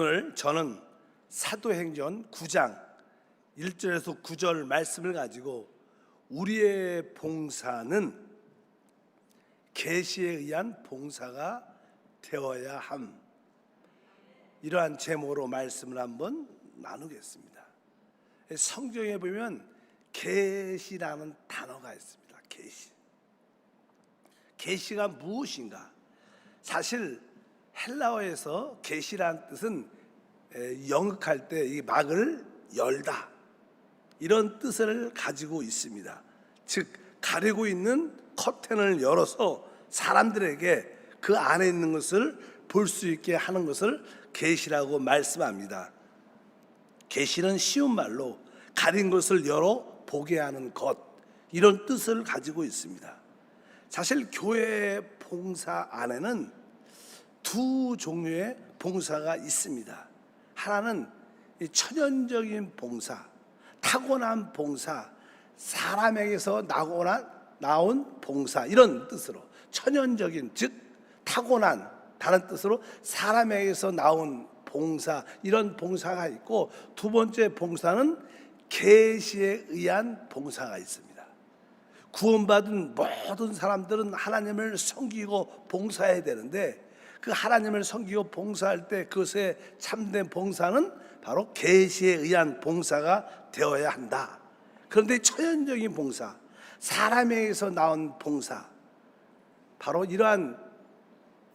오늘 저는 사도행전 9장 1절에서 9절 말씀을 가지고 우리의 봉사는 계시에 의한 봉사가 되어야 함, 이러한 제목으로 말씀을 한번 나누겠습니다. 성경에 보면 계시라는 단어가 있습니다. 계시가 무엇인가? 사실 헬라어에서 계시라는 뜻은 영역할 때 이 막을 열다, 이런 뜻을 가지고 있습니다. 즉 가리고 있는 커튼을 열어서 사람들에게 그 안에 있는 것을 볼 수 있게 하는 것을 계시라고 말씀합니다. 계시는 쉬운 말로 가린 것을 열어 보게 하는 것, 이런 뜻을 가지고 있습니다. 사실 교회 봉사 안에는 두 종류의 봉사가 있습니다. 하나는 천연적인 봉사, 타고난 봉사, 사람에게서 나온 봉사, 이런 뜻으로 천연적인, 즉 타고난, 다른 뜻으로 사람에게서 나온 봉사, 이런 봉사가 있고, 두 번째 봉사는 계시에 의한 봉사가 있습니다. 구원받은 모든 사람들은 하나님을 섬기고 봉사해야 되는데, 그 하나님을 섬기고 봉사할 때 그것에 참된 봉사는 바로 계시에 의한 봉사가 되어야 한다. 그런데 천연적인 봉사, 사람에게서 나온 봉사, 바로 이러한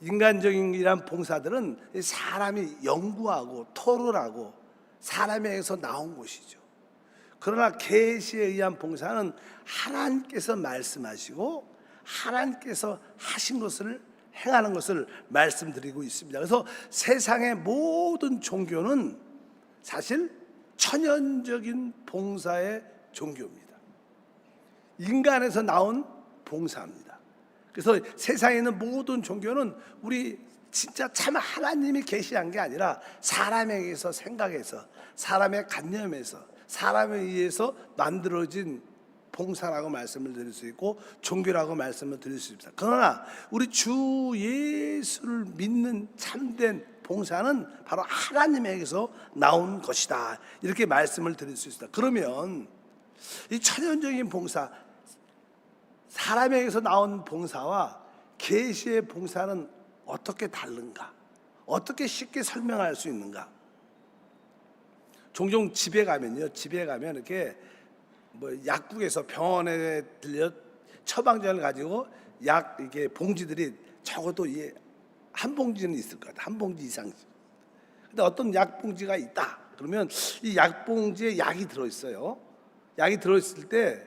인간적인 이러한 봉사들은 사람이 연구하고 토론하고 사람에게서 나온 것이죠. 그러나 계시에 의한 봉사는 하나님께서 말씀하시고 하나님께서 하신 것을 행하는 것을 말씀드리고 있습니다. 그래서 세상의 모든 종교는 사실 천연적인 봉사의 종교입니다. 인간에서 나온 봉사입니다. 그래서 세상에 있는 모든 종교는 우리 진짜 참 하나님이 계시한 게 아니라 사람에게서, 생각해서, 사람의 관념에서, 사람에 의해서 만들어진 봉사라고 말씀을 드릴 수 있고 종교라고 말씀을 드릴 수 있습니다. 그러나 우리 주 예수를 믿는 참된 봉사는 바로 하나님에게서 나온 것이다, 이렇게 말씀을 드릴 수 있습니다. 그러면 이 천연적인 봉사, 사람에게서 나온 봉사와 계시의 봉사는 어떻게 다른가? 어떻게 쉽게 설명할 수 있는가? 종종 집에 가면 이렇게 약국에서 병원에 들려 처방전을 가지고 약 이게 봉지들이 적어도 한 봉지는 있을 것 같아. 한 봉지 이상씩. 근데 어떤 약 봉지가 있다. 그러면 이 약 봉지에 약이 들어 있어요. 약이 들어 있을 때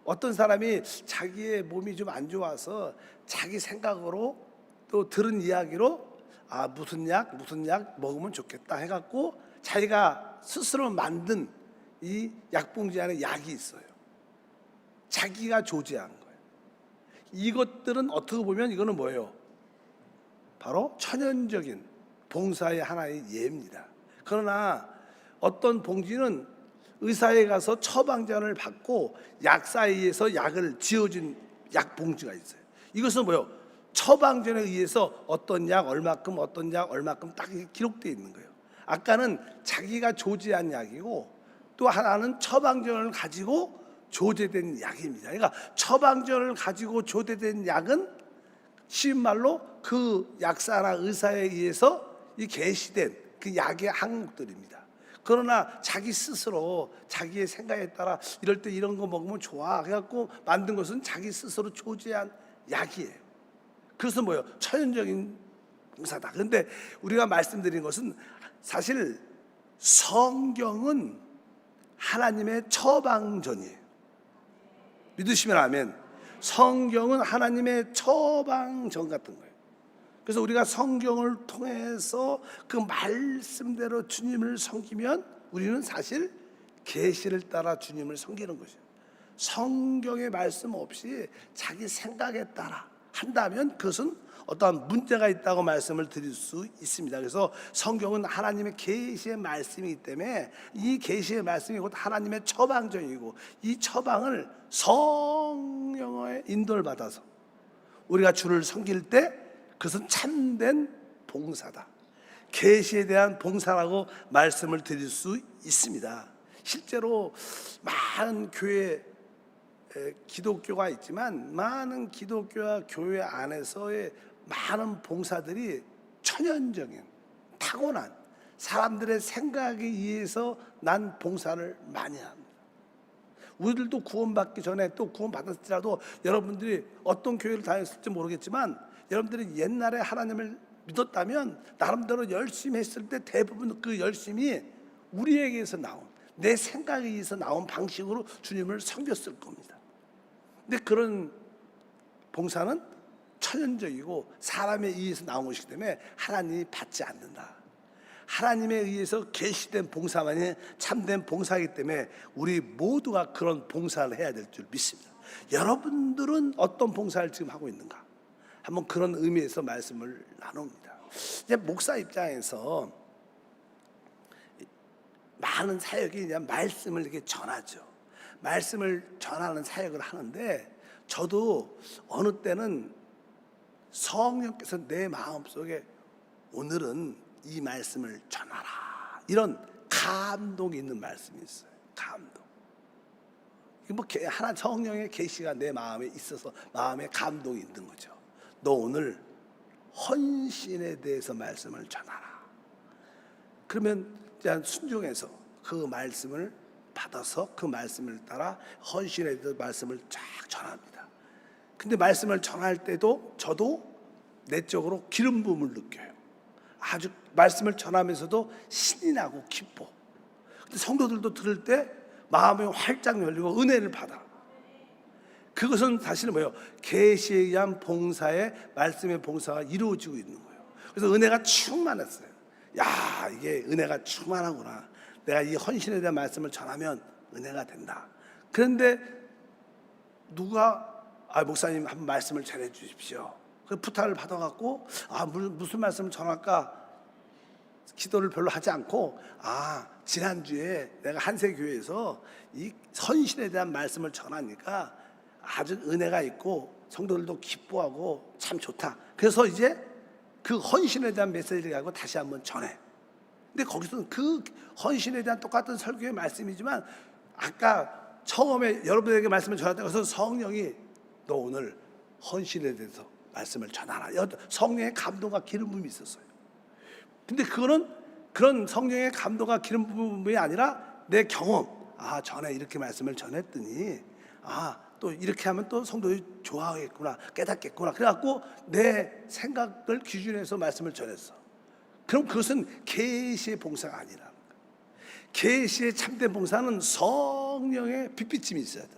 어떤 사람이 자기의 몸이 좀 안 좋아서 자기 생각으로 또 들은 이야기로 무슨 약 먹으면 좋겠다 해갖고 자기가 스스로 만든 이 약봉지 안에 약이 있어요. 자기가 조제한 거예요. 이것들은 어떻게 보면 이거는 뭐예요? 바로 천연적인 봉사의 하나의 예입니다. 그러나 어떤 봉지는 의사에 가서 처방전을 받고 약사에 의해서 약을 지어준 약봉지가 있어요. 이것은 뭐예요? 처방전에 의해서 어떤 약 얼마큼, 어떤 약 얼마큼 딱 기록되어 있는 거예요. 아까는 자기가 조제한 약이고, 또 하나는 처방전을 가지고 조제된 약입니다. 그러니까 처방전을 가지고 조제된 약은 쉬운 말로 그 약사나 의사에 의해서 이 계시된 그 약의 항목들입니다. 그러나 자기 스스로 자기의 생각에 따라 이럴 때 이런 거 먹으면 좋아 해갖고 만든 것은 자기 스스로 조제한 약이에요. 그래서 뭐예요? 천연적인 봉사다. 그런데 우리가 말씀드린 것은 사실 성경은 하나님의 처방전이에요. 믿으시면 아멘. 성경은 하나님의 처방전 같은 거예요. 그래서 우리가 성경을 통해서 그 말씀대로 주님을 섬기면 우리는 사실 계시를 따라 주님을 섬기는 것이에요. 성경의 말씀 없이 자기 생각에 따라 한다면 그것은 어떠한 문제가 있다고 말씀을 드릴 수 있습니다. 그래서 성경은 하나님의 계시의 말씀이기 때문에 이 계시의 말씀이 곧 하나님의 처방전이고, 이 처방을 성령의 인도를 받아서 우리가 주를 섬길 때 그것은 참된 봉사다. 계시에 대한 봉사라고 말씀을 드릴 수 있습니다. 실제로 많은 교회 기독교가 있지만 많은 기독교와 교회 안에서의 많은 봉사들이 천연적인 타고난 사람들의 생각에 의해서 난 봉사를 많이 합니다. 우리들도 구원받기 전에 또 구원받았을지라도 여러분들이 어떤 교회를 다녔을지 모르겠지만 여러분들이 옛날에 하나님을 믿었다면 나름대로 열심히 했을 때 대부분 그 열심이 우리에게서 나온 내 생각에 의해서 나온 방식으로 주님을 섬겼을 겁니다. 근데 그런 봉사는 천연적이고 사람에 의해서 나온 것이기 때문에 하나님이 받지 않는다. 하나님에 의해서 계시된 봉사만이 참된 봉사이기 때문에 우리 모두가 그런 봉사를 해야 될 줄 믿습니다. 여러분들은 어떤 봉사를 지금 하고 있는가? 한번 그런 의미에서 말씀을 나눕니다. 이제 목사 입장에서 많은 사역이 그냥 말씀을 이렇게 전하죠. 말씀을 전하는 사역을 하는데 저도 어느 때는 성령께서 내 마음속에 오늘은 이 말씀을 전하라 이런 감동이 있는 말씀이 있어요. 감동. 이게 뭐 하나 성령의 계시가 내 마음에 있어서 마음에 감동이 있는 거죠. 너 오늘 헌신에 대해서 말씀을 전하라. 그러면 순종해서 그 말씀을 받아서 그 말씀을 따라 헌신에 대해서 말씀을 쫙 전합니다. 근데 말씀을 전할 때도 저도 내적으로 기름 부음을 느껴요. 아주 말씀을 전하면서도 신이 나고 기뻐. 근데 성도들도 들을 때 마음이 활짝 열리고 은혜를 받아. 그것은 사실은 뭐예요? 계시에 의한 봉사의 말씀의 봉사가 이루어지고 있는 거예요. 그래서 은혜가 충만했어요. 야, 이게 은혜가 충만하구나. 내가 이 헌신에 대한 말씀을 전하면 은혜가 된다. 그런데 누가 목사님 한 말씀을 전해 주십시오. 그 부탁을 받아갖고 무슨 말씀을 전할까 기도를 별로 하지 않고 지난주에 내가 한세교회에서 이 헌신에 대한 말씀을 전하니까 아주 은혜가 있고 성도들도 기뻐하고 참 좋다. 그래서 이제 그 헌신에 대한 메시지를 가지고 다시 한번 전해. 근데 거기서는 그 헌신에 대한 똑같은 설교의 말씀이지만 아까 처음에 여러분에게 말씀을 전할 때서 성령이 너 오늘 헌신에 대해서 말씀을 전하라. 성령의 감동과 기름 부음이 있었어요. 근데 그거는 그런 성령의 감동과 기름 부음이 아니라 내 경험. 전에 이렇게 말씀을 전했더니 또 이렇게 하면 또 성도들이 좋아하겠구나, 깨닫겠구나. 그래갖고 내 생각을 기준해서 말씀을 전했어. 그럼 그것은 계시의 봉사가 아니라. 계시의 참된 봉사는 성령의 빛비침이 있어야 돼.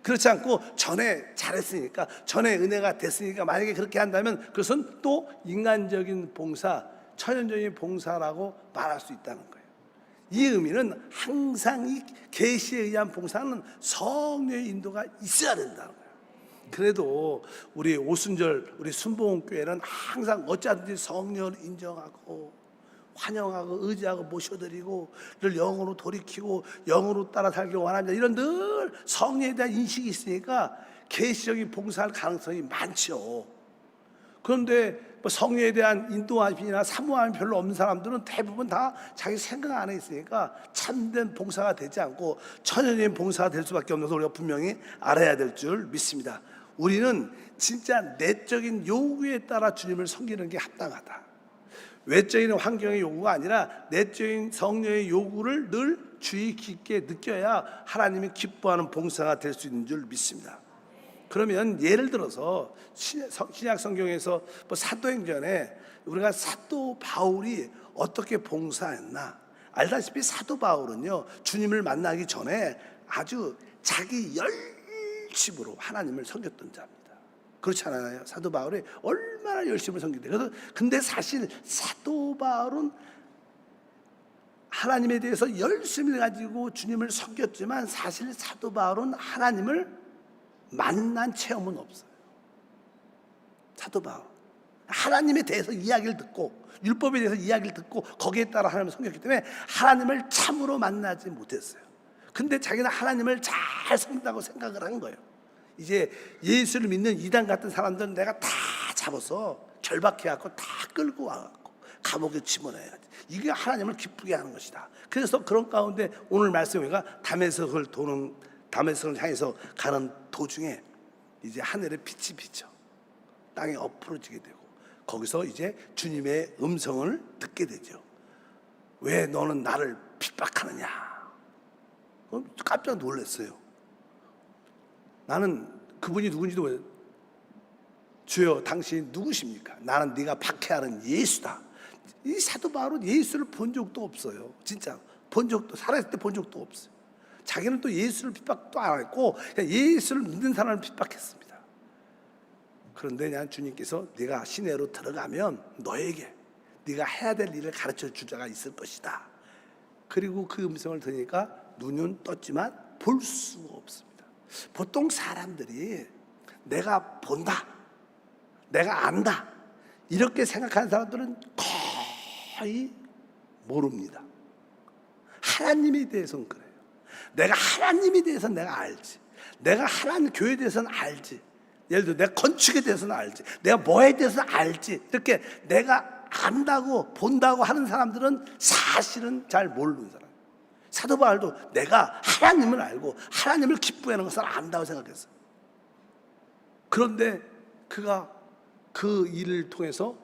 그렇지 않고 전에 잘했으니까, 전에 은혜가 됐으니까 만약에 그렇게 한다면 그것은 또 인간적인 봉사, 천연적인 봉사라고 말할 수 있다는 거예요. 이 의미는 항상 이 계시에 의한 봉사는 성령의 인도가 있어야 된다는 거예요. 그래도 우리 오순절 우리 순복음교회는 항상 어찌하든지 성령을 인정하고 환영하고 의지하고 모셔드리고 늘 영으로 돌이키고 영으로 따라 살길 원합니다. 이런 늘 성령에 대한 인식이 있으니까 계시적인 봉사할 가능성이 많죠. 그런데 성령에 대한 인도함이나 사모함이 별로 없는 사람들은 대부분 다 자기 생각 안에 있으니까 참된 봉사가 되지 않고 천연적인 봉사가 될 수밖에 없는 것을 우리가 분명히 알아야 될 줄 믿습니다. 우리는 진짜 내적인 요구에 따라 주님을 섬기는 게 합당하다. 외적인 환경의 요구가 아니라 내적인 성령의 요구를 늘 주의 깊게 느껴야 하나님이 기뻐하는 봉사가 될 수 있는 줄 믿습니다. 그러면 예를 들어서 신약 성경에서 사도행전에 우리가 사도 바울이 어떻게 봉사했나 알다시피 사도 바울은요 주님을 만나기 전에 아주 자기 열심으로 하나님을 섬겼던 자입니다. 그렇지 않아요? 사도 바울이 얼마나 열심히 섬기대. 그래서 근데 사실 사도 바울은 하나님에 대해서 열심히 가지고 주님을 섬겼지만 사실 사도 바울은 하나님을 만난 체험은 없어요. 사도 바울 하나님에 대해서 이야기를 듣고 율법에 대해서 이야기를 듣고 거기에 따라 하나님을 섬겼기 때문에 하나님을 참으로 만나지 못했어요. 근데 자기는 하나님을 잘 섬긴다고 생각을 한 거예요. 이제 예수를 믿는 이단 같은 사람들은 내가 다 잡아서 결박해갖고 다 끌고 와갖고 감옥에 집어넣어야지. 이게 하나님을 기쁘게 하는 것이다. 그래서 그런 가운데 오늘 말씀이가 다메섹을 향해서 가는 도중에 이제 하늘에 빛이 비쳐 땅에 엎어지게 되고 거기서 이제 주님의 음성을 듣게 되죠. 왜 너는 나를 핍박하느냐? 깜짝 놀랐어요. 나는 그분이 누군지도 모르겠어요. 주여 당신 누구십니까? 나는 네가 박해하는 예수다. 이 사도 바울은 예수를 본 적도 없어요. 진짜 본 적도, 살아있을 때 본 적도 없어요. 자기는 또 예수를 핍박도 안 했고 그냥 예수를 믿는 사람을 핍박했습니다. 그런데 그냥 주님께서 네가 시내로 들어가면 너에게 네가 해야 될 일을 가르쳐 줄 자가 있을 것이다. 그리고 그 음성을 들으니까 눈은 떴지만 볼 수가 없습니다. 보통 사람들이 내가 본다, 내가 안다 이렇게 생각하는 사람들은 거의 모릅니다. 하나님에 대해서는 그래요. 내가 하나님에 대해서는 내가 알지. 내가 하나님 교회에 대해서는 알지. 예를 들어 내가 건축에 대해서는 알지. 내가 뭐에 대해서는 알지. 이렇게 내가 안다고 본다고 하는 사람들은 사실은 잘 모르는 사람. 사도 바울도 내가 하나님을 알고 하나님을 기뻐하는 것을 안다고 생각했어요. 그런데 그가 그 일을 통해서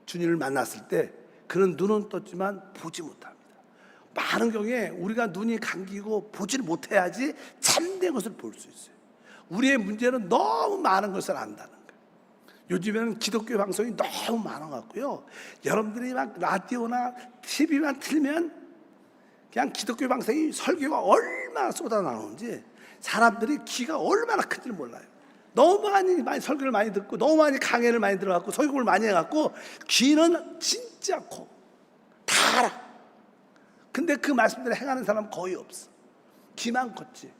주님을 만났을 때 그는 눈은 떴지만 보지 못합니다. 많은 경우에 우리가 눈이 감기고 보지를 못해야지 참된 것을 볼 수 있어요. 우리의 문제는 너무 많은 것을 안다는 거예요. 요즘에는 기독교 방송이 너무 많아 갖고요. 여러분들이 막 라디오나 TV만 틀면 그냥 기독교 방송이 설교가 얼마나 쏟아 나오는지 사람들이 귀가 얼마나 큰지 몰라요. 너무 많이 설교를 많이 듣고 너무 많이 강해를 많이 들어갖고 설교를 많이 해갖고 귀는 진짜 코 다 알아. 근데 그 말씀대로 행하는 사람은 거의 없어. 귀만 컸지.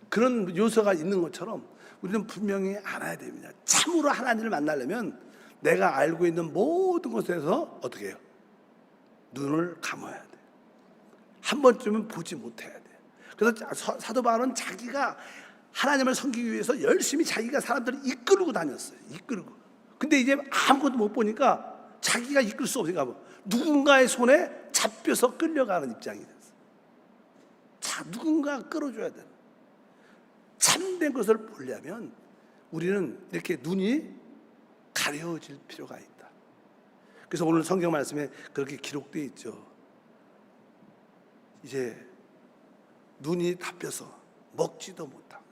그런 요소가 있는 것처럼 우리는 분명히 알아야 됩니다. 참으로 하나님을 만나려면 내가 알고 있는 모든 것에서 어떻게 해요? 눈을 감아야 돼. 한 번쯤은 보지 못해야 돼. 그래서 사도 바울은 자기가 하나님을 섬기기 위해서 열심히 자기가 사람들을 이끌고 다녔어요. 이끌고. 근데 이제 아무것도 못 보니까 자기가 이끌 수 없으니까 누군가의 손에 잡혀서 끌려가는 입장이 됐어요. 자, 누군가 끌어줘야 돼. 참된 것을 보려면 우리는 이렇게 눈이 가려질 필요가 있다. 그래서 오늘 성경 말씀에 그렇게 기록되어 있죠. 이제 눈이 닫혀서 먹지도 못하고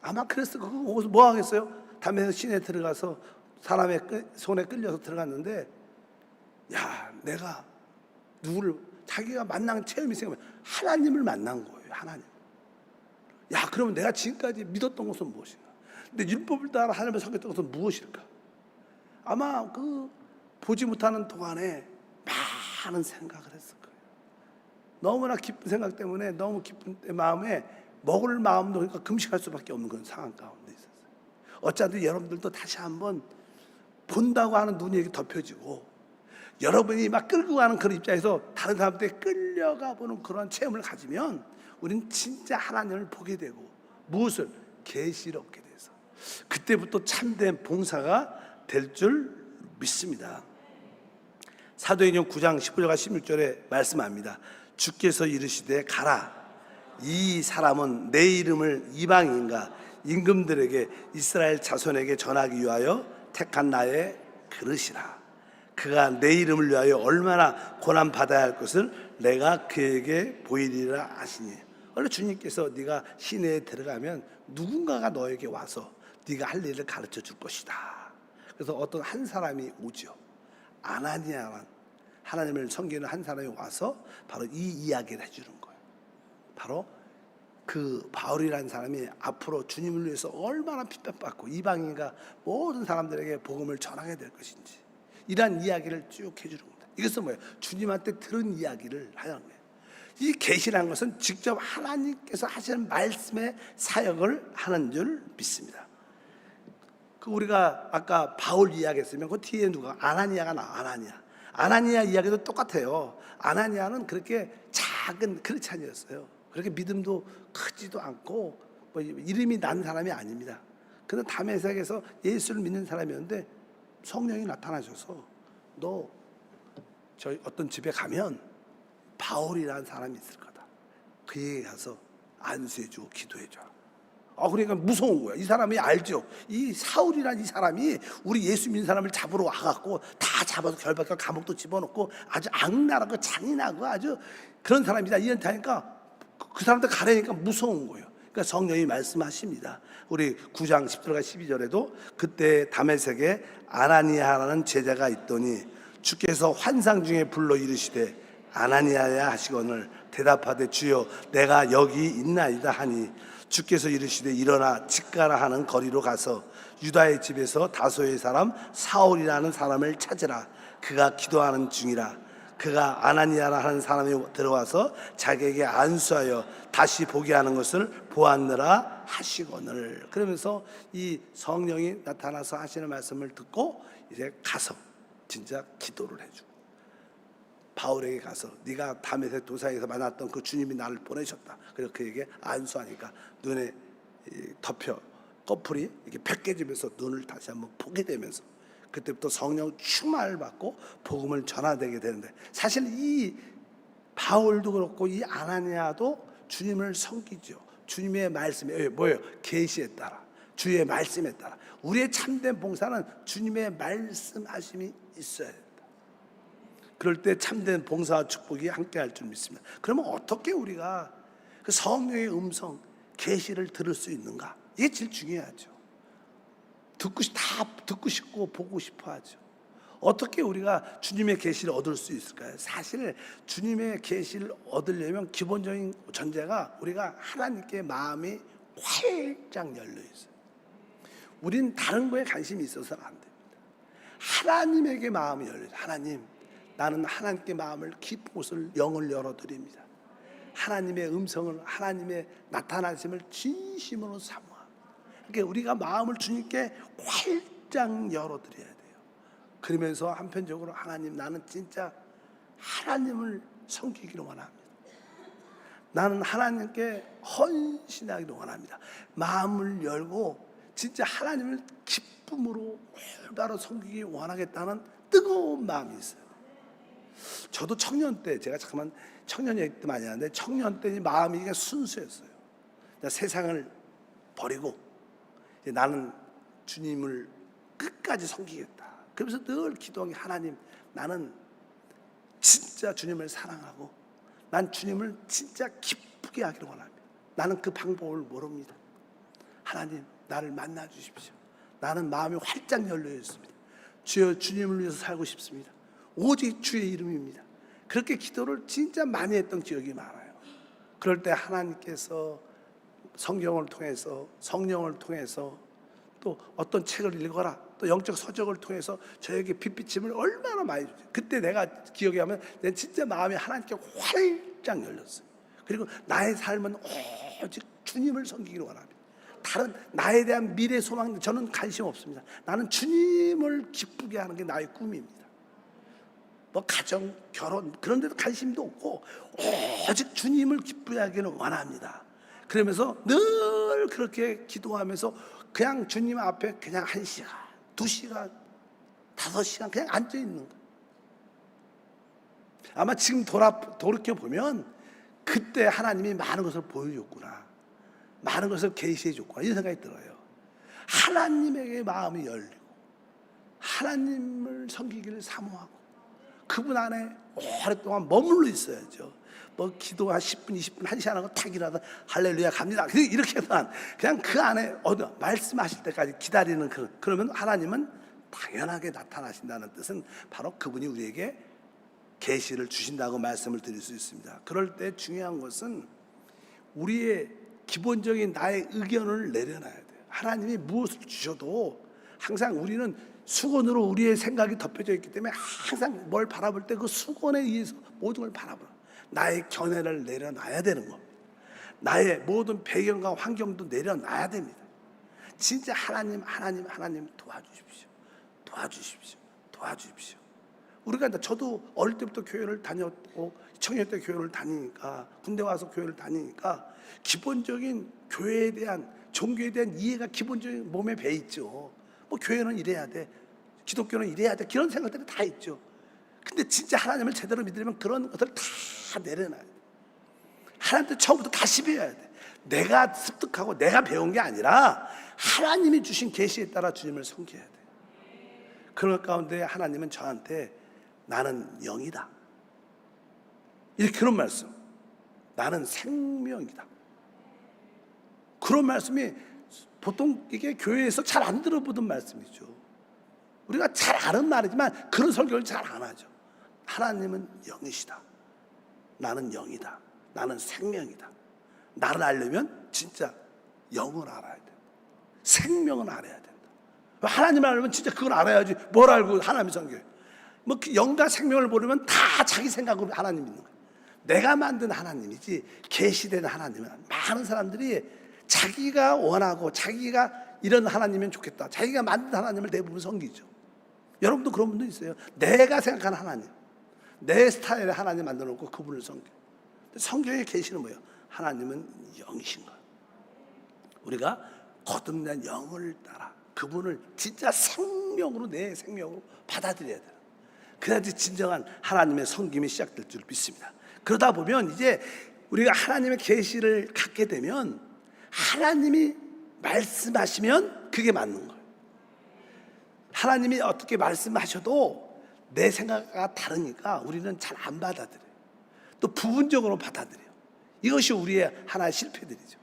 아마 그랬을 거고 거기서 뭐 하겠어요? 담에서 시내에 들어가서 사람의 손에 끌려서 들어갔는데 야 내가 누구를 자기가 만난 체험이 생기면 하나님을 만난 거예요. 하나님. 야 그러면 내가 지금까지 믿었던 것은 무엇인가? 근데 율법을 따라 하나님을 섬겼던 것은 무엇일까? 아마 그 보지 못하는 동안에 많은 생각을 했을 거예요. 너무나 기쁜 생각 때문에 너무 기쁜 마음에 먹을 마음도 그러니까 금식할 수밖에 없는 그런 상황 가운데 있었어요. 어쩌든 여러분들도 다시 한번 본다고 하는 눈이 덮여지고 여러분이 막 끌고 가는 그런 입장에서 다른 사람들에 끌려가 보는 그런 체험을 가지면 우리는 진짜 하나님을 보게 되고 무엇을? 계시를 얻게 돼서 그때부터 참된 봉사가 될 줄 믿습니다. 사도행전 9장 15절과 16절에 말씀합니다. 주께서 이르시되 가라 이 사람은 내 이름을 이방인과 임금들에게 이스라엘 자손에게 전하기 위하여 택한 나의 그릇이라. 그가 내 이름을 위하여 얼마나 고난 받아야 할 것을 내가 그에게 보이리라 하시니. 원래 주님께서 네가 시내에 들어가면 누군가가 너에게 와서 네가 할 일을 가르쳐 줄 것이다. 그래서 어떤 한 사람이 오죠. 아나니아란 하나님을 섬기는 한 사람이 와서 바로 이 이야기를 해주는 거예요. 바로 그 바울이라는 사람이 앞으로 주님을 위해서 얼마나 핍박받고 이방인과 모든 사람들에게 복음을 전하게 될 것인지 이러한 이야기를 쭉 해주는 겁니다. 이것은 뭐예요? 주님한테 들은 이야기를 하는 거예요. 이 계시라는 것은 직접 하나님께서 하시는 말씀의 사역을 하는 줄 믿습니다. 그 우리가 아까 바울 이야기했으면 그 뒤에 누가 아나니아가 나와. 아나니아 이야기도 똑같아요. 아나니아는 그렇게 작은 크리스찬이었어요. 그렇게 믿음도 크지도 않고 뭐 이름이 난 사람이 아닙니다. 그는 다메섹에서 예수를 믿는 사람이었는데 성령이 나타나셔서 너 저희 어떤 집에 가면 바울이라는 사람이 있을 거다. 그에게 가서 안수해주고 기도해줘. 그러니까 무서운 거야. 이 사람이 알죠. 이 사울이라는 이 사람이 우리 예수 믿는 사람을 잡으러 와갖고 다 잡아서 결박하고 감옥도 집어넣고 아주 악랄하고 잔인하고 아주 그런 사람이다. 이런 하니까 그 사람들 가려니까 무서운 거예요. 그러니까 성령이 말씀하십니다. 우리 9장 10절과 12절에도 그때 다메섹에 아나니아라는 제자가 있더니 주께서 환상 중에 불러 이르시되 아나니아야 하시거늘 대답하되 주여 내가 여기 있나이다 하니 주께서 이르시되 일어나 직가라 하는 거리로 가서 유다의 집에서 다소의 사람 사울이라는 사람을 찾으라. 그가 기도하는 중이라. 그가 아나니아라 하는 사람이 들어와서 자기에게 안수하여 다시 보게 하는 것을 보았느라 하시거늘. 그러면서 이 성령이 나타나서 하시는 말씀을 듣고 이제 가서 진짜 기도를 해주고 바울에게 가서 네가 다메섹 도상에서 만났던 그 주님이 나를 보내셨다. 그래서 그에게 안수하니까 눈에 덮여 꺼풀이 이렇게 벗겨지면서 눈을 다시 한번 보게 되면서 그때부터 성령 충만을 받고 복음을 전하되게 되는데, 사실 이 바울도 그렇고 이 아나니아도 주님을 섬기죠. 주님의 말씀에 뭐예요? 계시에 따라, 주의 말씀에 따라. 우리의 참된 봉사는 주님의 말씀하심이 있어야 된다. 그럴 때 참된 봉사와 축복이 함께할 줄 믿습니다. 그러면 어떻게 우리가 그 성령의 음성, 계시를 들을 수 있는가? 이게 제일 중요하죠. 다 듣고 싶고 보고 싶어하죠. 어떻게 우리가 주님의 계시를 얻을 수 있을까요? 사실 주님의 계시를 얻으려면 기본적인 전제가 우리가 하나님께 마음이 활짝 열려 있어요. 우린 다른 거에 관심이 있어서는 안 됩니다. 하나님에게 마음이 열려 있어요. 하나님, 나는 하나님께 마음을 깊은 곳을 영을 열어드립니다. 하나님의 음성을, 하나님의 나타나심을 진심으로 사모하. 그러니까 우리가 마음을 주님께 활짝 열어드려야 돼요. 그러면서 한편적으로 하나님, 나는 진짜 하나님을 섬기기를 원합니다. 나는 하나님께 헌신하기를 원합니다. 마음을 열고 진짜 하나님을 기쁨으로 올바로 섬기기 원하겠다는 뜨거운 마음이 있어요. 저도 청년 때, 제가 잠깐만 청년 얘기 때 많이 하는데, 청년 때 마음이 그냥 순수했어요. 세상을 버리고 이제 나는 주님을 끝까지 섬기겠다. 그러면서 늘 기도하는 게, 하나님, 나는 진짜 주님을 사랑하고 난 주님을 진짜 기쁘게 하기를 원합니다. 나는 그 방법을 모릅니다. 하나님, 나를 만나 주십시오. 나는 마음이 활짝 열려 있습니다. 주여, 주님을 위해서 살고 싶습니다. 오직 주의 이름입니다. 그렇게 기도를 진짜 많이 했던 기억이 많아요. 그럴 때 하나님께서 성경을 통해서, 성령을 통해서, 또 어떤 책을 읽어라, 또 영적 서적을 통해서 저에게 빛비침을 얼마나 많이 줬어요. 그때 내가 기억이 하면 내 진짜 마음이 하나님께 활짝 열렸어요. 그리고 나의 삶은 오직 주님을 섬기기를 원합니다. 다른 나에 대한 미래 소망 저는 관심 없습니다. 나는 주님을 기쁘게 하는 게 나의 꿈입니다. 뭐 가정, 결혼 그런 데도 관심도 없고 오직 주님을 기쁘게 하기를 원합니다. 그러면서 늘 그렇게 기도하면서 그냥 주님 앞에 그냥 1시간, 2시간, 5시간 그냥 앉아 있는 거예요. 아마 지금 돌이켜 보면 그때 하나님이 많은 것을 보여줬구나, 많은 것을 계시해 줬구나, 이런 생각이 들어요. 하나님에게 마음이 열리고 하나님을 섬기기를 사모하고 그분 안에 오랫동안 머물러 있어야죠. 뭐 기도 한 10분, 20분, 1시간 하고 탁 일어나서 할렐루야 갑니다. 이렇게만 그냥 그 안에 말씀하실 때까지 기다리는 그러면 하나님은 당연하게 나타나신다는 뜻은 바로 그분이 우리에게 계시를 주신다고 말씀을 드릴 수 있습니다. 그럴 때 중요한 것은 우리의 기본적인 나의 의견을 내려놔야 돼요. 하나님이 무엇을 주셔도 항상 우리는 수건으로 우리의 생각이 덮여져 있기 때문에 항상 뭘 바라볼 때 그 수건에 의해서 모든 걸 바라보라. 나의 견해를 내려놔야 되는 겁니다. 나의 모든 배경과 환경도 내려놔야 됩니다. 진짜 하나님 도와주십시오. 도와주십시오. 도와주십시오. 우리가, 저도 어릴 때부터 교회를 다녔고 청년 때 교회를 다니니까, 군대 와서 교회를 다니니까 기본적인 교회에 대한, 종교에 대한 이해가 기본적인 몸에 배 있죠. 뭐 교회는 이래야 돼, 기독교는 이래야 돼. 그런 생각들이 다 있죠. 근데 진짜 하나님을 제대로 믿으려면 그런 것을 다 내려놔야 돼. 하나님한테 처음부터 다시 배워야 돼. 내가 습득하고 내가 배운 게 아니라 하나님이 주신 계시에 따라 주님을 섬겨야 돼. 그런 가운데 하나님은 저한테 나는 영이다, 이렇게 그런 말씀, 나는 생명이다, 그런 말씀이 보통 이게 교회에서 잘 안 들어보던 말씀이죠. 우리가 잘 아는 말이지만 그런 설교를 잘 안 하죠. 하나님은 영이시다, 나는 영이다, 나는 생명이다. 나를 알려면 진짜 영을 알아야 돼. 생명은 알아야 된다. 하나님을 알려면 진짜 그걸 알아야지. 뭘 알고 하나님을 섬겨요? 뭐 그 영과 생명을 모르면 다 자기 생각으로 하나님 믿는 거예요. 내가 만든 하나님이지 계시된 하나님은, 많은 사람들이 자기가 원하고 자기가 이런 하나님이면 좋겠다, 자기가 만든 하나님을 대부분 섬기죠. 여러분도 그런 분도 있어요. 내가 생각하는 하나님, 내 스타일의 하나님 만들어 놓고 그분을 섬겨. 성경의 계시는 뭐예요? 하나님은 영이신 거예요. 우리가 거듭난 영을 따라 그분을 진짜 생명으로, 내 생명으로 받아들여야 돼요. 그래야지 진정한 하나님의 섬김이 시작될 줄 믿습니다. 그러다 보면 이제 우리가 하나님의 계시를 갖게 되면 하나님이 말씀하시면 그게 맞는 거예요. 하나님이 어떻게 말씀하셔도 내 생각과 다르니까 우리는 잘 안 받아들여요. 또 부분적으로 받아들여요. 이것이 우리의 하나의 실패들이죠.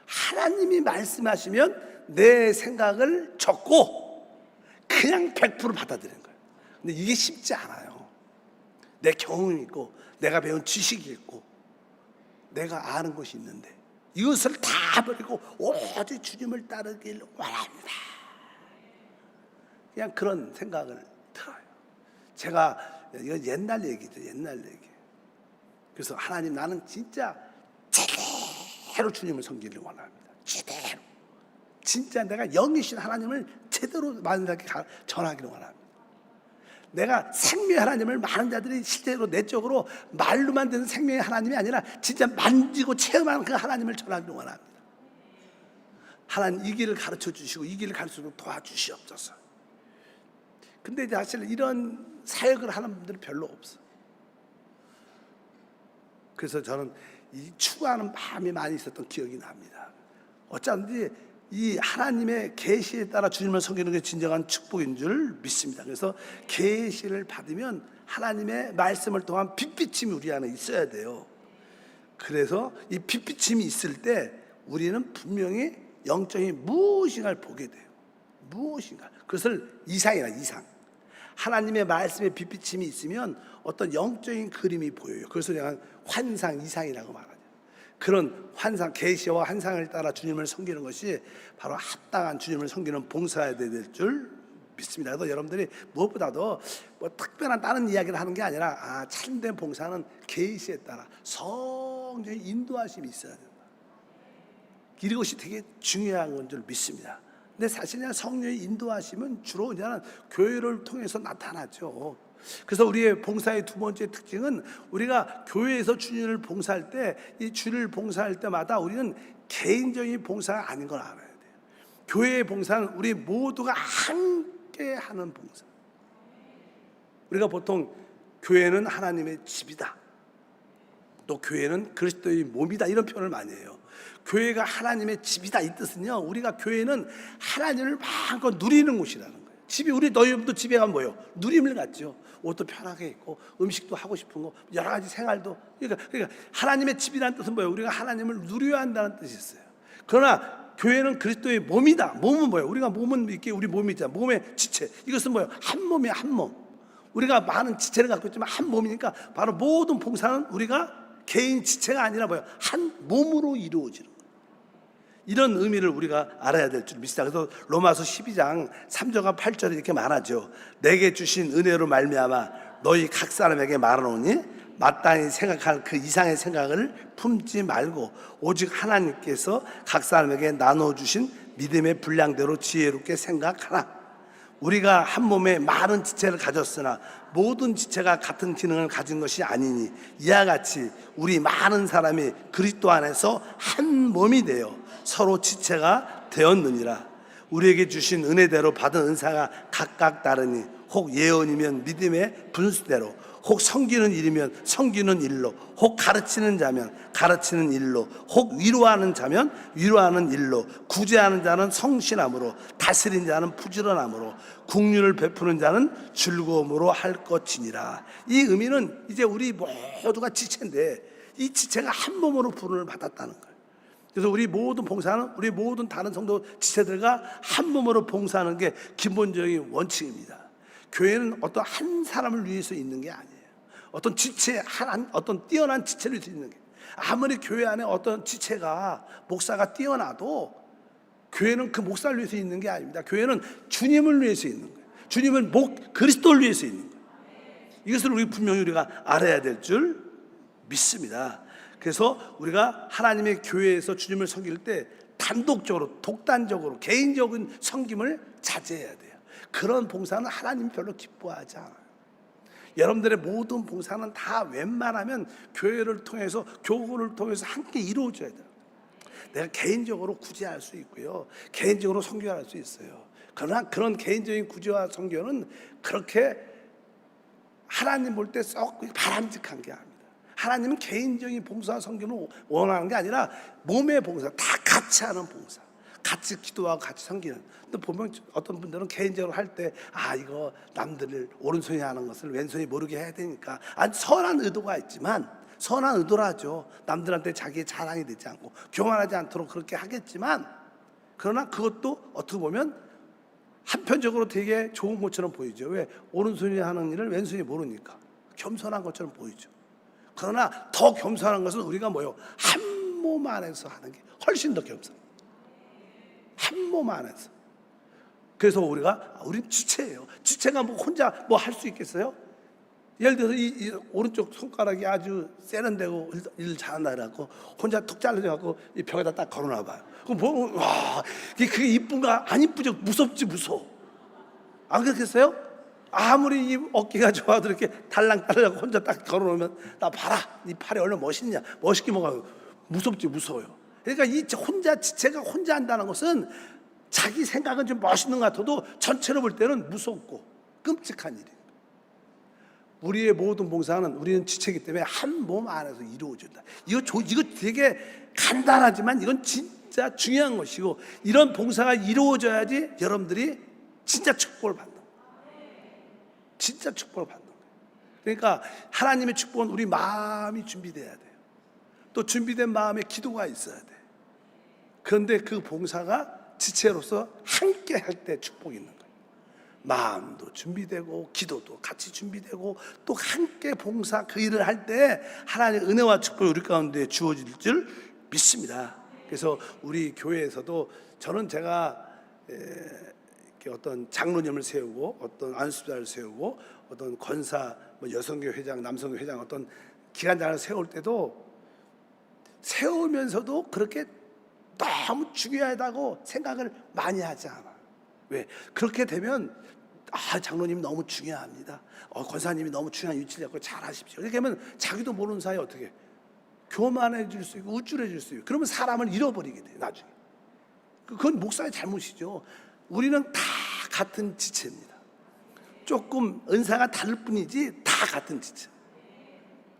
하나님이 말씀하시면 내 생각을 적고 그냥 100% 받아들이는 거예요. 근데 이게 쉽지 않아요. 내 경험이 있고 내가 배운 지식이 있고 내가 아는 것이 있는데 이것을 다 버리고 오직 주님을 따르길 원합니다, 그냥 그런 생각을 들어요. 제가, 이건 옛날 얘기죠, 옛날 얘기. 그래서 하나님, 나는 진짜 제대로 주님을 섬기길 원합니다. 제대로. 진짜 내가 영이신 하나님을 제대로 많은 자에게 전하기를 원합니다. 내가 생명의 하나님을 많은 자들이 실제로 내적으로 말로만 듣는 생명의 하나님이 아니라 진짜 만지고 체험하는 그 하나님을 전하기를 원합니다. 하나님, 이 길을 가르쳐 주시고 이 길을 갈 수 있도록 도와주시옵소서. 근데 사실 이런 사역을 하는 분들은 별로 없어. 그래서 저는 이 추구하는 마음이 많이 있었던 기억이 납니다. 어쩐지 이 하나님의 계시에 따라 주님을 섬기는 게 진정한 축복인 줄 믿습니다. 그래서 계시를 받으면 하나님의 말씀을 통한 빛비침이 우리 안에 있어야 돼요. 그래서 이 빛비침이 있을 때 우리는 분명히 영적인 무엇인가를 보게 돼요. 무엇인가. 그것을 이상이라, 이상. 하나님의 말씀에 빛비침이 있으면 어떤 영적인 그림이 보여요. 그것을 그냥 환상, 이상이라고 말하죠. 그런 환상, 계시와 환상을 따라 주님을 섬기는 것이 바로 합당한 주님을 섬기는 봉사해야 될 줄 믿습니다. 그래서 여러분들이 무엇보다도 뭐 특별한 다른 이야기를 하는 게 아니라 참된 봉사는 계시에 따라 성령의 인도하심이 있어야 된다. 이것이 되게 중요한 건 줄 믿습니다. 근데 사실 그냥 성령의 인도하심은 주로 그냥 교회를 통해서 나타나죠. 그래서 우리의 봉사의 두 번째 특징은 우리가 교회에서 주님을 봉사할 때, 이 주를 봉사할 때마다 우리는 개인적인 봉사가 아닌 걸 알아야 돼요. 교회의 봉사는 우리 모두가 함께 하는 봉사. 우리가 보통 교회는 하나님의 집이다, 또 교회는 그리스도의 몸이다, 이런 표현을 많이 해요. 교회가 하나님의 집이다, 이 뜻은요, 우리가 교회는 하나님을 마음껏 누리는 곳이라는 거예요. 집이, 우리 너희도 집에 가면 뭐예요? 누림을 갖죠. 옷도 편하게 입고 음식도 하고 싶은 거, 여러 가지 생활도. 그러니까 하나님의 집이라는 뜻은 뭐예요? 우리가 하나님을 누려야 한다는 뜻이 있어요. 그러나 교회는 그리스도의 몸이다. 몸은 뭐예요? 우리가 몸은 이렇게, 우리 몸이 있잖아. 몸의 지체. 이것은 뭐예요? 한 몸이야, 한 몸. 우리가 많은 지체를 갖고 있지만 한 몸이니까 바로 모든 봉사는 우리가 개인 지체가 아니라 뭐예요? 한 몸으로 이루어지는 거예요. 이런 의미를 우리가 알아야 될 줄 믿습니다. 그래서 로마서 12장 3절과 8절에 이렇게 말하죠. 내게 주신 은혜로 말미암아 너희 각 사람에게 말하노니 마땅히 생각할 그 이상의 생각을 품지 말고 오직 하나님께서 각 사람에게 나눠주신 믿음의 분량대로 지혜롭게 생각하라. 우리가 한 몸에 많은 지체를 가졌으나 모든 지체가 같은 기능을 가진 것이 아니니 이와 같이 우리 많은 사람이 그리스도 안에서 한 몸이 되어 서로 지체가 되었느니라. 우리에게 주신 은혜대로 받은 은사가 각각 다르니 혹 예언이면 믿음의 분수대로, 혹 섬기는 일이면 섬기는 일로, 혹 가르치는 자면 가르치는 일로, 혹 위로하는 자면 위로하는 일로, 구제하는 자는 성실함으로, 다스린 자는 부지런함으로, 긍휼을 베푸는 자는 즐거움으로 할 것이니라. 이 의미는 이제 우리 모두가 지체인데 이 지체가 한 몸으로 부름을 받았다는 거예요. 그래서 우리 모든 봉사는 우리 모든 다른 성도 지체들과 한 몸으로 봉사하는 게 기본적인 원칙입니다. 교회는 어떤 한 사람을 위해서 있는 게 아니에요. 어떤 지체, 어떤 뛰어난 지체를 위해서 있는 게, 아무리 교회 안에 어떤 지체가 목사가 뛰어나도 교회는 그 목사를 위해서 있는 게 아닙니다. 교회는 주님을 위해서 있는 거예요. 주님을 그리스도를 위해서 있는 거예요. 이것을 우리 분명히 우리가 알아야 될 줄 믿습니다. 그래서 우리가 하나님의 교회에서 주님을 섬길 때 단독적으로, 독단적으로, 개인적인 섬김을 자제해야 돼요. 그런 봉사는 하나님 별로 기뻐하지 않아요. 여러분들의 모든 봉사는 다 웬만하면 교회를 통해서, 교구를 통해서 함께 이루어져야 돼요. 내가 개인적으로 구제할 수 있고요, 개인적으로 선교할 수 있어요. 그러나 그런 개인적인 구제와 선교는 그렇게 하나님 볼 때 썩 바람직한 게 아닙니다. 하나님은 개인적인 봉사와 선교는 원하는 게 아니라 몸의 봉사, 다 같이 하는 봉사, 같이 기도하고 같이 섬기는. 또 보면 어떤 분들은 개인적으로 할 때 이거 남들을 오른손이 하는 것을 왼손이 모르게 해야 되니까, 선한 의도가 있지만, 선한 의도라죠. 남들한테 자기의 자랑이 되지 않고 교만하지 않도록 그렇게 하겠지만, 그러나 그것도 어떻게 보면 한편적으로 되게 좋은 것처럼 보이죠. 왜? 오른손이 하는 일을 왼손이 모르니까 겸손한 것처럼 보이죠. 그러나 더 겸손한 것은 우리가 뭐요? 한 몸 안에서 하는 게 훨씬 더 겸손. 한 몸 안에서. 그래서 우린 지체예요. 지체가 뭐 혼자 뭐 할 수 있겠어요? 예를 들어서 이 오른쪽 손가락이 아주 세련되고 일 잘한다 그래갖고 혼자 툭 잘라져갖고 이 벽에다 딱 걸어놔봐요. 그럼 뭐, 와, 그게 이쁜가? 안 이쁘죠? 무섭지, 무서워. 안 그렇겠어요? 아무리 이 어깨가 좋아도 이렇게 달랑달랑 혼자 딱 걸어놓으면, 나 봐라, 이 팔이 얼마나 멋있냐, 멋있게 먹어요. 무섭지, 무서워요. 그러니까 이 혼자, 지체가 혼자 한다는 것은 자기 생각은 좀 멋있는 것 같아도 전체로 볼 때는 무섭고 끔찍한 일이에요. 우리의 모든 봉사는, 우리는 지체이기 때문에 한 몸 안에서 이루어진다. 이거 되게 간단하지만 이건 진짜 중요한 것이고, 이런 봉사가 이루어져야지 여러분들이 진짜 축복을 받는 거예요. 진짜 축복을 받는 거예요. 그러니까 하나님의 축복은 우리 마음이 준비돼야 돼요. 또 준비된 마음에 기도가 있어야 돼. 그런데 그 봉사가 지체로서 함께 할 때 축복이 있는 거예요. 마음도 준비되고 기도도 같이 준비되고 또 함께 봉사 그 일을 할 때 하나님의 은혜와 축복이 우리 가운데 주어질 줄 믿습니다. 그래서 우리 교회에서도 제가 이렇게 어떤 장로님을 세우고 어떤 안수자를 세우고 어떤 권사, 여성교 회장, 남성교 회장, 어떤 기관장을 세울 때도 세우면서도 그렇게 너무 중요하다고 생각을 많이 하지 않아. 왜? 그렇게 되면 장로님 너무 중요합니다. 권사님이 너무 중요한 위치를 잡고 잘하십시오. 이렇게 하면 자기도 모르는 사이에 어떻게 교만해질 수 있고 우쭐해질 수 있고, 그러면 사람을 잃어버리게 돼 나중에. 그건 목사의 잘못이죠. 우리는 다 같은 지체입니다. 조금 은사가 다를 뿐이지 다 같은 지체.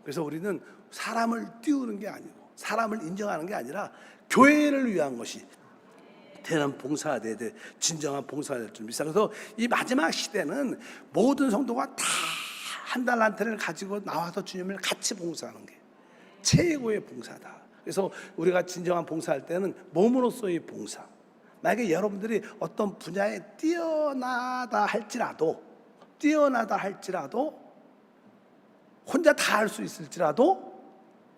그래서 우리는 사람을 띄우는 게 아니고 사람을 인정하는 게 아니라 교회를 위한 것이 대단한 봉사가 돼야 돼. 진정한 봉사가 될 줄 믿습니다. 그래서 이 마지막 시대는 모든 성도가 다 한 달란트를 가지고 나와서 주님을 같이 봉사하는 게 최고의 봉사다. 그래서 우리가 진정한 봉사할 때는 몸으로서의 봉사. 만약에 여러분들이 어떤 분야에 뛰어나다 할지라도 혼자 다 할 수 있을지라도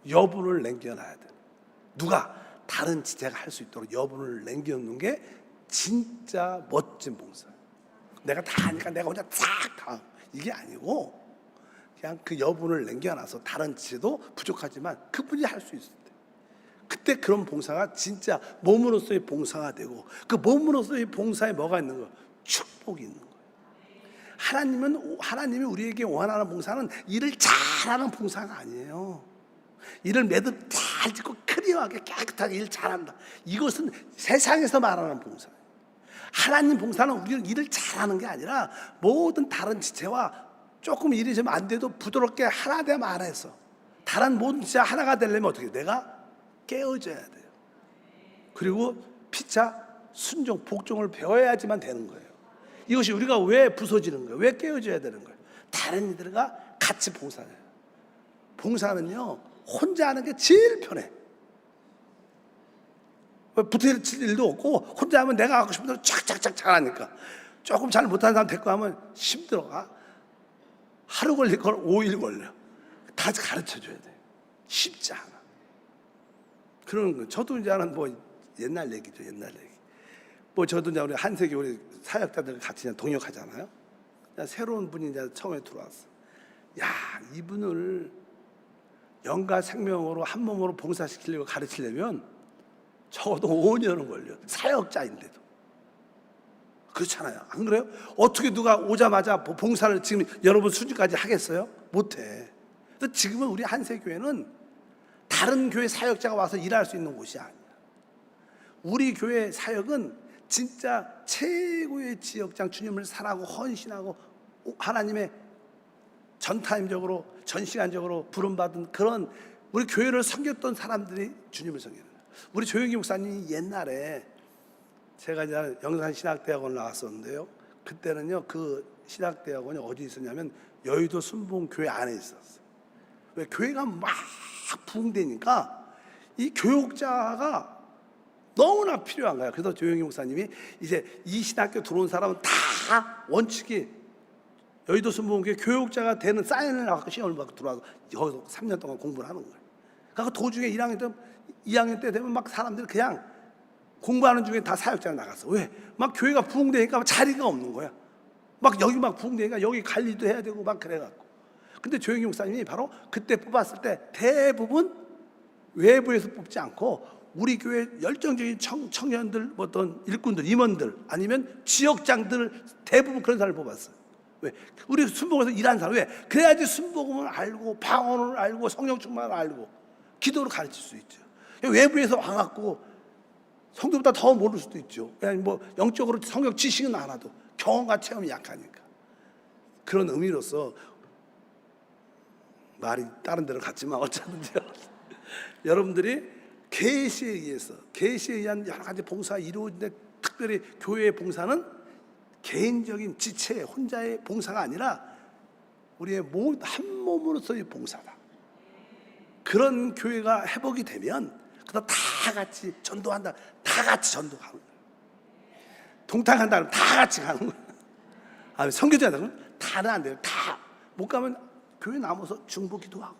여분을 남겨놔야 돼. 누가? 다른 지체가 할 수 있도록 여분을 남겨놓는 게 진짜 멋진 봉사예요. 내가 다 하니까 내가 혼자 싹 다, 이게 아니고 그냥 그 여분을 남겨놔서 다른 지체도 부족하지만 그분이 할 수 있을 때, 그때 그런 봉사가 진짜 몸으로서의 봉사가 되고, 그 몸으로서의 봉사에 뭐가 있는 거예요? 축복이 있는 거예요. 하나님이 우리에게 원하는 봉사는 일을 잘하는 봉사가 아니에요. 일을 매듭 잘 짓고 클리어하게 깨끗하게 일 잘한다. 이것은 세상에서 말하는 봉사예요. 하나님 봉사는 우리는 일을 잘하는 게 아니라 모든 다른 지체와 조금 일이 좀 안 돼도 부드럽게 하나 되면 안 해서 다른 모든 지체가 하나가 되려면 어떻게 내가 깨어져야 돼요. 그리고 피차 순종, 복종을 배워야지만 되는 거예요. 이것이 우리가 왜 부서지는 거예요? 왜 깨어져야 되는 거예요? 다른 이들과 같이 봉사해요. 봉사는요 혼자 하는 게 제일 편해. 붙어칠 일도 없고 혼자 하면 내가 하고 싶은 대로 착착착 잘하니까. 조금 잘 못하는 사람 데리고 하면 힘들어. 하루 걸릴 걸 5일 걸려. 다 가르쳐줘야 돼. 쉽지 않아. 그런 거. 저도 이제 하는 뭐 옛날 얘기죠. 옛날 얘기. 뭐 저도 이제 우리 한세기 우리 사역자들 같이 동역하잖아요. 새로운 분이 이제 처음에 들어왔어. 야, 이분을 영과 생명으로 한 몸으로 봉사시키려고 가르치려면 적어도 5년은 걸려. 사역자인데도. 그렇잖아요. 안 그래요? 어떻게 누가 오자마자 봉사를 지금 여러분 수준까지 하겠어요? 못해. 그래서 지금은 우리 한세교회는 다른 교회 사역자가 와서 일할 수 있는 곳이 아니야. 우리 교회 사역은 진짜 최고의 지역장, 주님을 사랑하고 헌신하고 하나님의 전타임적으로 전시간적으로 부름받은 그런 우리 교회를 섬겼던 사람들이 주님을 섬기는 거예요. 우리 조영기 목사님이 옛날에 제가 이제 영산신학대학원 나왔었는데요. 그때는요 그 신학대학원이 어디 있었냐면 여의도 순봉교회 안에 있었어요. 왜 교회가 막 부흥되니까 이 교육자가 너무나 필요한 거야. 그래서 조영기 목사님이 이제 이 신학교 들어온 사람은 다 원칙이 여의도 순복음교회 교육자가 되는 사인을 갖고 시험을 받고 들어와서 거기서 3년 동안 공부를 하는 거예요. 그러니까 도중에 1학년 때, 2학년 때 되면 막 사람들이 그냥 공부하는 중에 다 사역자가 나갔어. 왜? 막 교회가 부흥되니까 자리가 없는 거야. 막 여기 막 부흥되니까 여기 관리도 해야 되고 막 그래갖고. 근데 조영기 목사님이 바로 그때 뽑았을 때 대부분 외부에서 뽑지 않고 우리 교회 열정적인 청년들, 어떤 일꾼들, 임원들 아니면 지역장들 대부분 그런 사람을 뽑았어요. 왜? 우리 순복음에서 일하는 사람. 왜? 그래야지 순복음을 알고 방언을 알고 성령 충만을 알고 기도를 가르칠 수 있죠. 외부에서 와갖고 성도보다 더 모를 수도 있죠. 그냥 뭐 영적으로 성경 지식은 알아도 경험과 체험이 약하니까. 그런 의미로서 말이 다른 데로 갔지만 어쩌든지 여러분들이 계시에 의해서 계시에 의한 여러 가지 봉사가 이루어지는데 특별히 교회의 봉사는 개인적인 지체 혼자의 봉사가 아니라 우리의 한 몸으로서의 봉사다. 그런 교회가 회복이 되면 그다 다 같이 전도한다. 다 같이 전도하는 거예요. 동탕한다면 다 같이 가는 거예요. 선교제한다면 다는 안 돼요. 다 못 가면 교회 남아서 중보 기도하고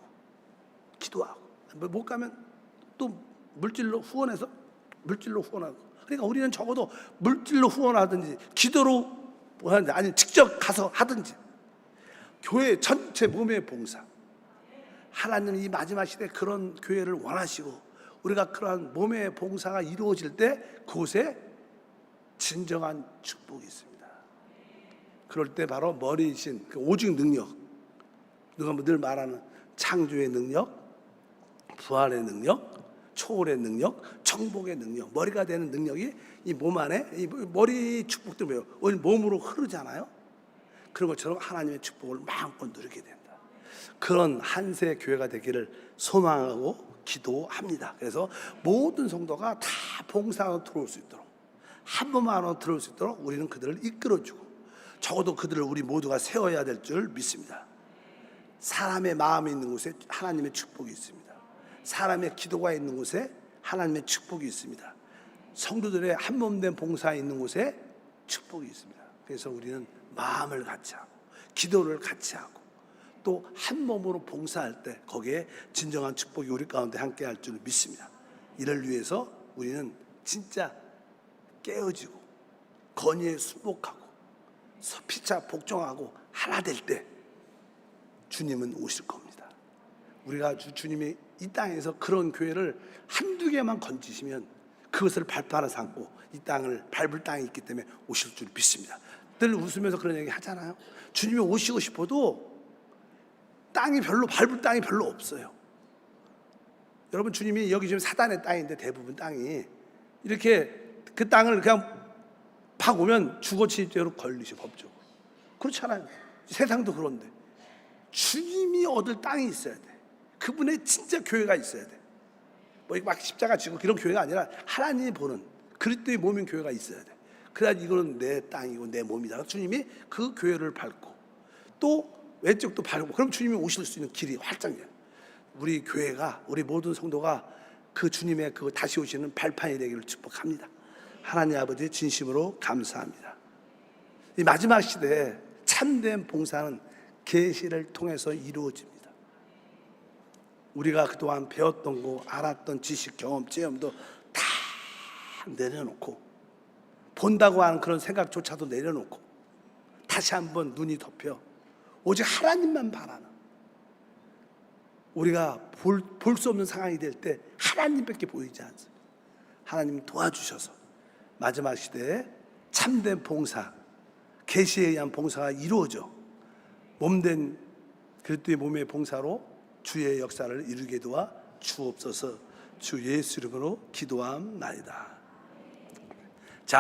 못 가면 또 물질로 후원해서 물질로 후원하고. 그러니까 우리는 적어도 물질로 후원하든지 기도로 하든지 아니면 직접 가서 하든지 교회 전체 몸의 봉사. 하나님은 이 마지막 시대에 그런 교회를 원하시고 우리가 그러한 몸의 봉사가 이루어질 때 그곳에 진정한 축복이 있습니다. 그럴 때 바로 머리이신 그 오직 능력, 누가 늘 말하는 창조의 능력, 부활의 능력, 초월의 능력, 정복의 능력, 머리가 되는 능력이 이 몸 안에 이 머리 축복도 뭐예요? 오늘 몸으로 흐르잖아요. 그런 것처럼 하나님의 축복을 마음껏 누리게 된다. 그런 한세 교회가 되기를 소망하고 기도합니다. 그래서 모든 성도가 다 봉사로 들어올 수 있도록 한 몸 안으로 들어올 수 있도록 우리는 그들을 이끌어주고 적어도 그들을 우리 모두가 세워야 될 줄 믿습니다. 사람의 마음이 있는 곳에 하나님의 축복이 있습니다. 사람의 기도가 있는 곳에 하나님의 축복이 있습니다. 성도들의 한 몸 된 봉사에 있는 곳에 축복이 있습니다. 그래서 우리는 마음을 같이 하고 기도를 같이 하고 또 한 몸으로 봉사할 때 거기에 진정한 축복이 우리 가운데 함께 할 줄 믿습니다. 이를 위해서 우리는 진짜 깨어지고 건의에 순복하고 피차 복종하고 하나 될 때 주님은 오실 겁니다. 우리가 주님이 이 땅에서 그런 교회를 한두 개만 건지시면 그것을 발판을 삼고 이 땅을 밟을 땅이 있기 때문에 오실 줄 믿습니다. 늘 웃으면서 그런 얘기 하잖아요. 주님이 오시고 싶어도 땅이 밟을 땅이 별로 없어요. 여러분 주님이 여기 지금 사단의 땅인데 대부분 땅이 이렇게 그 땅을 그냥 팍 오면 주거침입죄로 걸리죠, 법적으로. 그렇잖아요. 세상도 그런데 주님이 얻을 땅이 있어야 돼. 그분의 진짜 교회가 있어야 돼. 뭐 막 십자가 지고 그런 교회가 아니라 하나님이 보는 그리스도의 몸인 교회가 있어야 돼. 그래야 이거는 내 땅이고 내 몸이다. 주님이 그 교회를 밟고 또 왼쪽도 밟고, 그럼 주님이 오실 수 있는 길이 활짝 열려. 우리 교회가, 우리 모든 성도가 그 주님의 그 다시 오시는 발판이 되기를 축복합니다. 하나님 아버지 진심으로 감사합니다. 이 마지막 시대에 참된 봉사는 계시를 통해서 이루어집니다. 우리가 그동안 배웠던 거, 알았던 지식, 경험, 체험도 다 내려놓고, 본다고 하는 그런 생각조차도 내려놓고 다시 한번 눈이 덮여 오직 하나님만 바라는, 우리가 볼 수 없는 상황이 될 때 하나님밖에 보이지 않습니다. 하나님 도와주셔서 마지막 시대에 참된 봉사, 계시에 의한 봉사가 이루어져 몸된 그리스도의 몸의 봉사로 주의 역사를 이루게 도와 주옵소서. 주 예수 이름으로 기도함나이다.